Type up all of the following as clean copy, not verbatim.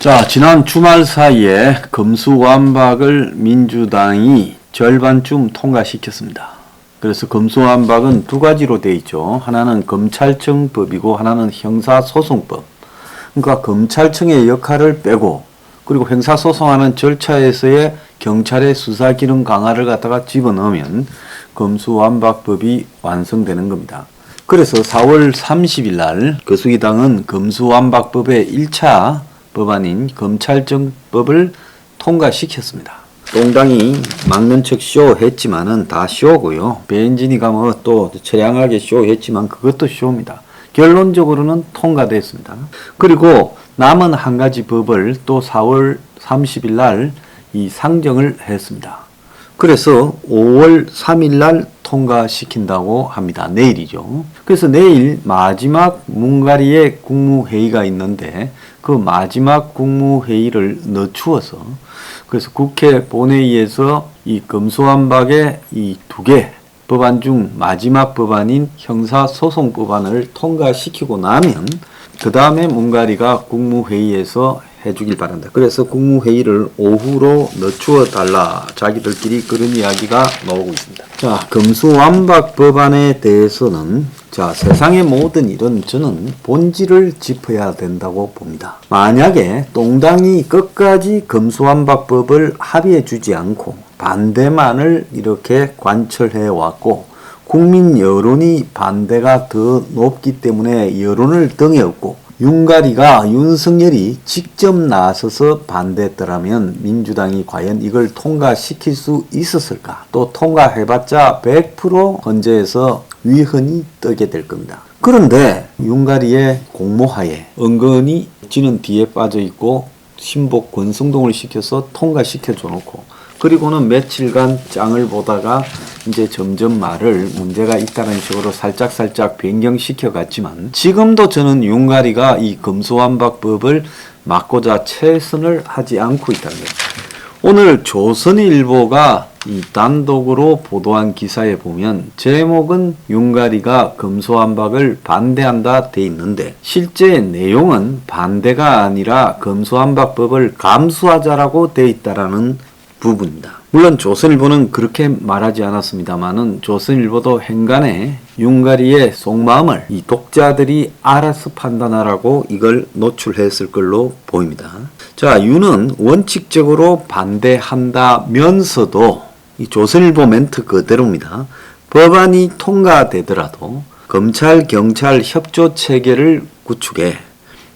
자, 지난 주말 사이에 검수완박을 민주당이 절반쯤 통과시켰습니다. 그래서 검수완박은 두 가지로 되어 있죠. 하나는 검찰청법이고 하나는 형사소송법. 그러니까 검찰청의 역할을 빼고 그리고 형사소송하는 절차에서의 경찰의 수사기능 강화를 갖다가 집어넣으면 검수완박법이 완성되는 겁니다. 그래서 4월 30일 날 거수기당은 검수완박법의 1차 법안인 검찰청법을 통과시켰습니다. 똥당이 막는 척 쇼했지만은 다 쇼고요. 배현진이가 뭐 또 처량하게 쇼했지만 그것도 쇼입니다. 결론적으로는 통과됐습니다. 그리고 남은 한 가지 법을 또 4월 30일 날 이 상정을 했습니다. 그래서 5월 3일 날 통과시킨다고 합니다. 내일이죠. 그래서 내일 마지막 문가리의 국무회의가 있는데 그 마지막 국무회의를 늦추어서 그래서 국회 본회의에서 이 검수완박의 이 두 개 법안 중 마지막 법안인 형사소송 법안을 통과시키고 나면 그 다음에 문가리가 국무회의에서 해주길 바란다. 그래서 국무회의를 오후로 늦추어 달라. 자기들끼리 그런 이야기가 나오고 있습니다. 자, 검수완박 법안에 대해서는 자, 세상의 모든 일은 저는 본질을 짚어야 된다고 봅니다. 만약에 똥당이 끝까지 검수완박법을 합의해 주지 않고 반대만을 이렇게 관철해 왔고 국민 여론이 반대가 더 높기 때문에 여론을 등에 업고 윤가리가 윤석열이 직접 나서서 반대했더라면 민주당이 과연 이걸 통과시킬 수 있었을까? 또 통과해봤자 100% 헌재에서 위헌이 뜨게 될 겁니다. 그런데 윤가리의 공모하에 은근히 지는 뒤에 빠져있고 신복 권성동을 시켜서 통과시켜줘 놓고 그리고는 며칠간 짱을 보다가 이제 점점 말을 문제가 있다는 식으로 살짝 변경시켜 갔지만 지금도 저는 윤가리가 이 검수완박법을 막고자 최선을 하지 않고 있다는 거예요. 오늘 조선일보가 이 단독으로 보도한 기사에 보면 제목은 윤가리가 검수완박을 반대한다 돼 있는데 실제 내용은 반대가 아니라 검수완박법을 감수하자라고 돼 있다라는 부분입니다. 물론 조선일보는 그렇게 말하지 않았습니다만은 조선일보도 행간에 윤가리의 속마음을 이 독자들이 알아서 판단하라고 이걸 노출했을 걸로 보입니다. 자, 윤은 원칙적으로 반대한다면서도 이 조선일보 멘트 그대로입니다. 법안이 통과되더라도 검찰 경찰 협조 체계를 구축해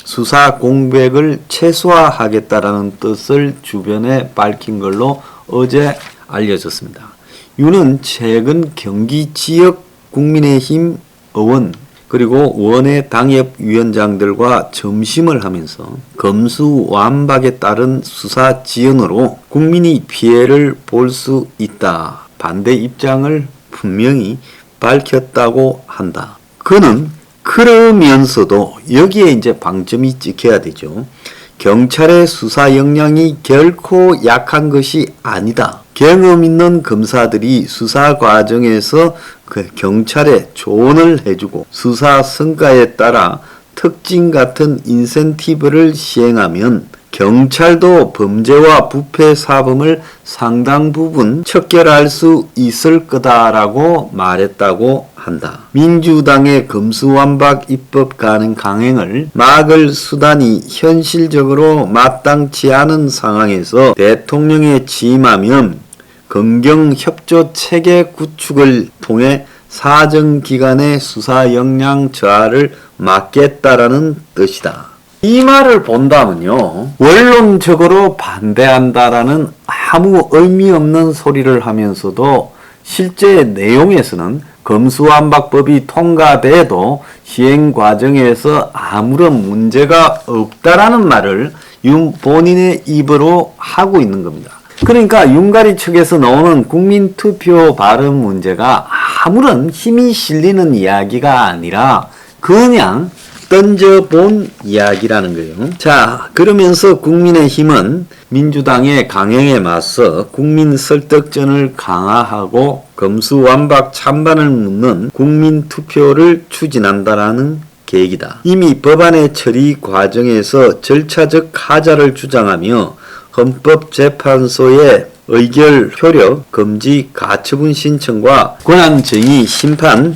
수사 공백을 최소화하겠다라는 뜻을 주변에 밝힌 걸로 어제 알려졌습니다. 윤은 최근 경기 지역 국민의힘 의원 그리고 원외 당협위원장들과 점심을 하면서 검수완박에 따른 수사 지연으로 국민이 피해를 볼 수 있다. 반대 입장을 분명히 밝혔다고 한다. 그는 그러면서도 여기에 이제 방점이 찍혀야 되죠. 경찰의 수사 역량이 결코 약한 것이 아니다. 경험 있는 검사들이 수사 과정에서 그 경찰에 조언을 해주고 수사 성과에 따라 특징 같은 인센티브를 시행하면 경찰도 범죄와 부패 사범을 상당 부분 척결할 수 있을 거다라고 말했다고 한다. 민주당의 검수완박 입법 가능 강행을 막을 수단이 현실적으로 마땅치 않은 상황에서 대통령에 취임하면 검경협조 체계 구축을 통해 사정기관의 수사 역량 저하를 막겠다라는 뜻이다. 이 말을 본다면요, 원론적으로 반대한다라는 아무 의미 없는 소리를 하면서도 실제 내용에서는 검수완박법이 통과돼도 시행 과정에서 아무런 문제가 없다라는 말을 윤 본인의 입으로 하고 있는 겁니다. 그러니까 윤가리 측에서 나오는 국민투표 발언 문제가 아무런 힘이 실리는 이야기가 아니라 그냥 던져본 이야기라는 거예요. 자, 그러면서 국민의힘은 민주당의 강행에 맞서 국민 설득전을 강화하고 검수완박 찬반을 묻는 국민투표를 추진한다라는 계획이다. 이미 법안의 처리 과정에서 절차적 하자를 주장하며 헌법재판소에 의결 효력 금지 가처분 신청과 권한쟁의 심판을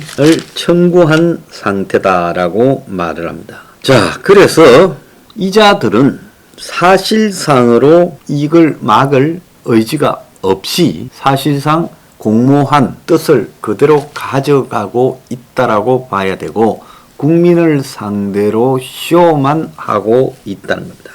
청구한 상태다라고 말을 합니다. 자, 그래서 이자들은 사실상으로 이걸 막을 의지가 없이 사실상 공모한 뜻을 그대로 가져가고 있다라고 봐야 되고 국민을 상대로 쇼만 하고 있다는 겁니다.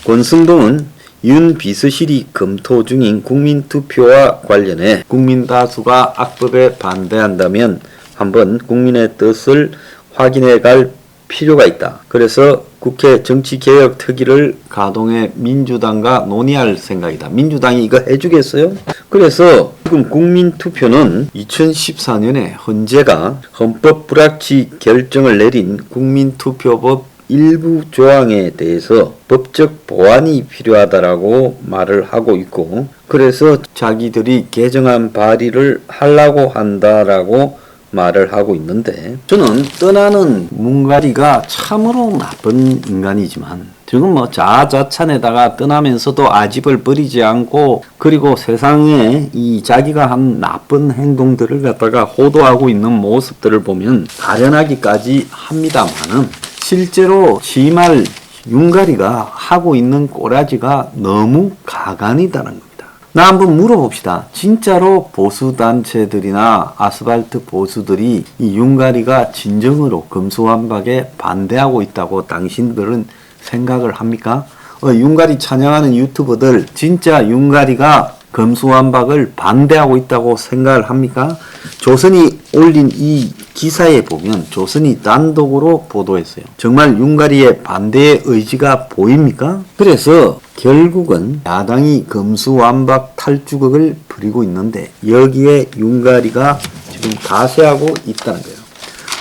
권성동은 윤 비서실이 검토 중인 국민투표와 관련해 국민다수가 악법에 반대한다면 한번 국민의 뜻을 확인해 갈 필요가 있다. 그래서 국회 정치개혁특위를 가동해 민주당과 논의할 생각이다. 민주당이 이거 해주겠어요? 그래서 지금 국민투표는 2014년에 헌재가 헌법 불합치 결정을 내린 국민투표법 일부 조항에 대해서 법적 보완이 필요하다라고 말을 하고 있고, 그래서 자기들이 개정안 발의를 하려고 한다라고 말을 하고 있는데, 저는 떠나는 문가리가 참으로 나쁜 인간이지만 지금 뭐 자아자찬에다가 떠나면서도 아집을 버리지 않고, 그리고 세상에 이 자기가 한 나쁜 행동들을 갖다가 호도하고 있는 모습들을 보면 가련하기까지 합니다만은, 실제로 지말 윤가리가 하고 있는 꼬라지가 너무 가관이다는 겁니다. 나 한번 물어봅시다. 진짜로 보수단체들이나 아스팔트 보수들이 이 윤가리가 진정으로 검수완박에 반대하고 있다고 당신들은 생각을 합니까? 윤가리 찬양하는 유튜버들 진짜 윤가리가 검수완박을 반대하고 있다고 생각을 합니까? 조선이 올린 이 기사에 보면 조선이 단독으로 보도했어요. 정말 윤가리의 반대의 의지가 보입니까? 그래서 결국은 야당이 검수완박 탈주극을 부리고 있는데 여기에 윤가리가 지금 가세하고 있다는 거예요.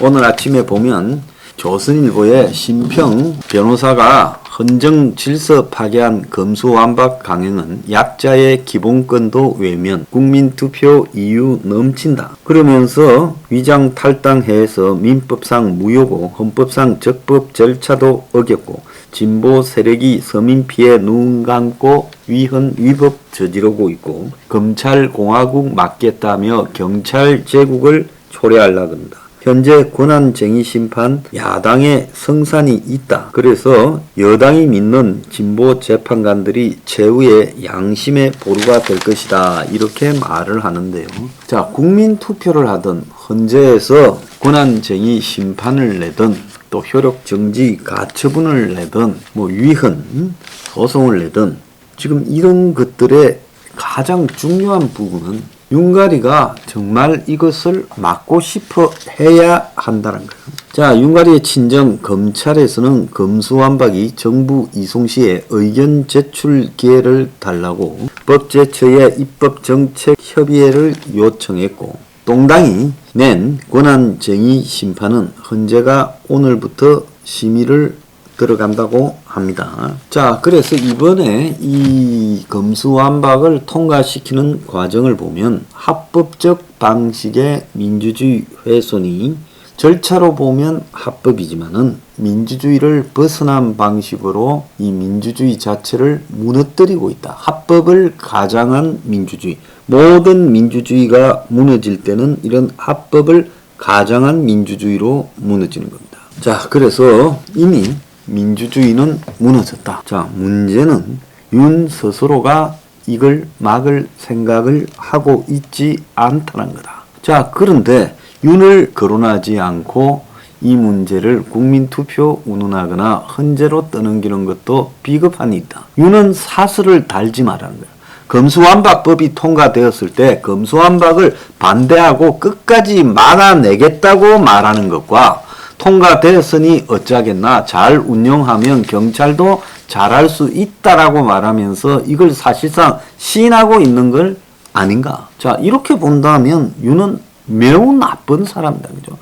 오늘 아침에 보면 조선일보의 심평 변호사가 헌정 질서 파괴한 검수완박 강행은 약자의 기본권도 외면, 국민투표 이유 넘친다. 그러면서 위장 탈당해서 민법상 무효고 헌법상 적법 절차도 어겼고 진보 세력이 서민 피해 눈 감고 위헌 위법 저지르고 있고 검찰공화국 맡겠다며 경찰 제국을 초래하려고 한다. 현재 권한쟁의 심판 야당의 성산이 있다. 그래서 여당이 믿는 진보 재판관들이 최후의 양심의 보루가 될 것이다. 이렇게 말을 하는데요. 자, 국민투표를 하든 헌재에서 권한쟁의 심판을 내든 또 효력정지 가처분을 내든 뭐 위헌 소송을 내든 지금 이런 것들의 가장 중요한 부분은 윤가리가 정말 이것을 막고 싶어 해야 한다는 거예요. 자, 윤가리의 친정 검찰에서는 검수완박이 정부 이송시에 의견 제출 기회를 달라고 법제처에 입법정책협의회를 요청했고, 동당이 낸 권한쟁의 심판은 헌재가 오늘부터 심의를 들어간다고 합니다. 자, 그래서 이번에 이 검수완박을 통과시키는 과정을 보면 합법적 방식의 민주주의 훼손이 절차로 보면 합법이지만은 민주주의를 벗어난 방식으로 이 민주주의 자체를 무너뜨리고 있다. 합법을 가장한 민주주의. 모든 민주주의가 무너질 때는 이런 합법을 가장한 민주주의로 무너지는 겁니다. 자, 그래서 이미 민주주의는 무너졌다. 자, 문제는 윤 스스로가 이걸 막을 생각을 하고 있지 않다는 거다. 자, 그런데 윤을 거론하지 않고 이 문제를 국민투표 운운하거나 헌재로 떠넘기는 것도 비겁한 일이다. 윤은 사슬을 달지 말라는 거야. 검수완박법이 통과되었을 때 검수완박을 반대하고 끝까지 막아내겠다고 말하는 것과 통과되었으니 어쩌겠나, 잘 운영하면 경찰도 잘할 수 있다라고 말하면서 이걸 사실상 시인하고 있는 걸 아닌가. 자, 이렇게 본다면 윤은 매우 나쁜 사람이다. 그죠?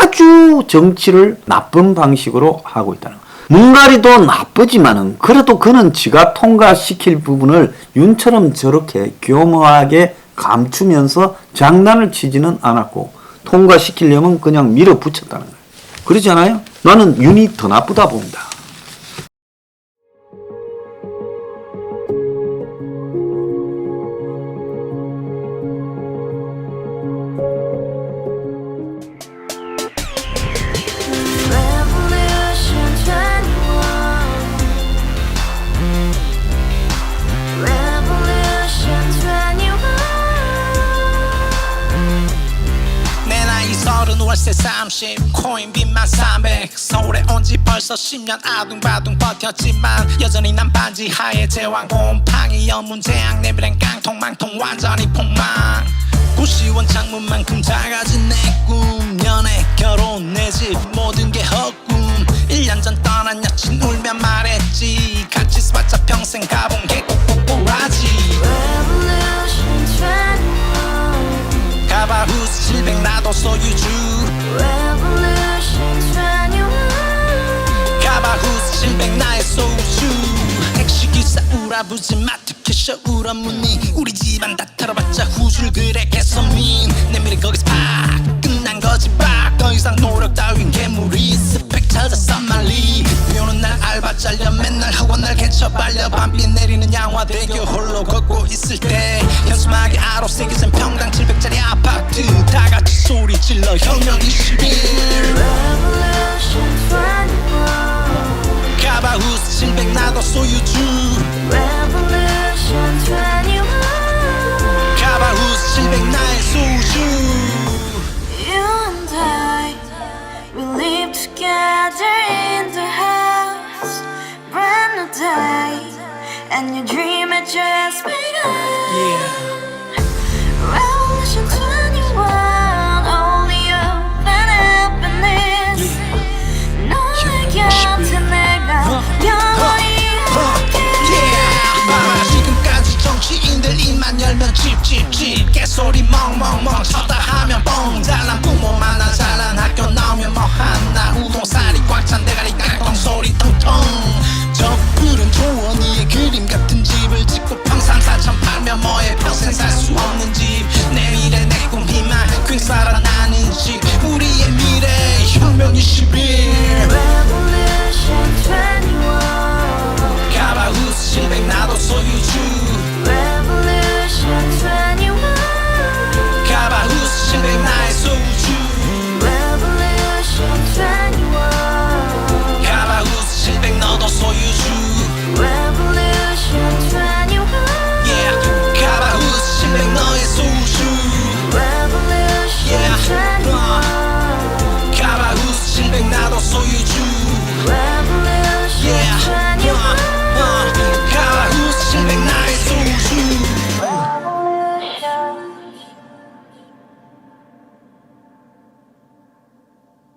아주 정치를 나쁜 방식으로 하고 있다는 거. 문가리도 나쁘지만은 그래도 그는 지가 통과시킬 부분을 윤처럼 저렇게 교묘하게 감추면서 장난을 치지는 않았고 통과시키려면 그냥 밀어붙였다는 거예요. 그러지 않아요? 나는 윤이 더 나쁘다 봅니다. Revolution 21. Revolution 21. 내 나이 30 월세 30 코인 빚만 300 서울에 온 지 벌써 10년 아둥바둥 버텼지만 여전히 난 반지 하에 제왕 곰팡이 연문제약 내비랑 깡통 망통 완전히 폭망 90원 창문만큼 작아진 내 꿈 연애 결혼 내 집 모든 게 헛꿈 1년 전 떠난 여친 울며 말했지 같이 써봤자 평생 가본 게 꼭꼭꼭하지 Revolution 21. 가발 후스 700 나도 소유주 Revolution 21. 가발 후스 700 나의 소주 택시기사 우라부지 마트 캐셔 울어무니 우리 집안 다 털어봤자 후줄 그래 개선민 내 미래 거기서 팍 끝난 거지 팍더 이상 노력 따윈 괴물이 스펙 찾아서 말리 비오는 날 알바 잘려 맨날 학원 날 개쳐 발려 밤비 내리는 양화대교 홀로 걷고 있을 때 현수막에 아로 새겨진 평당 700짜리 아파트 다 같이 소리 질러 혁명 21 Revolution 21. 가발 후스 700 나도 소유주 Revolution 21. 가발 후스 700 나의 소주 You and I, we live together in the house. Brand new day, and your dream had just begun. Yeah. Revolution 21, only hope and happiness. 너의 곁에 내가 영원히 함께. 지금까지 정치인들 입만 열면 찝찝찝 개소리 멍멍멍 쳤다 하면 뻥 잘난 부모 만나 잘난 학교 나오면 뭐 하나 우동살이 꽉 찬 대가리 깡통 소리 텅텅 저 푸른 초원위에 그림 같은 집을 짓고 평상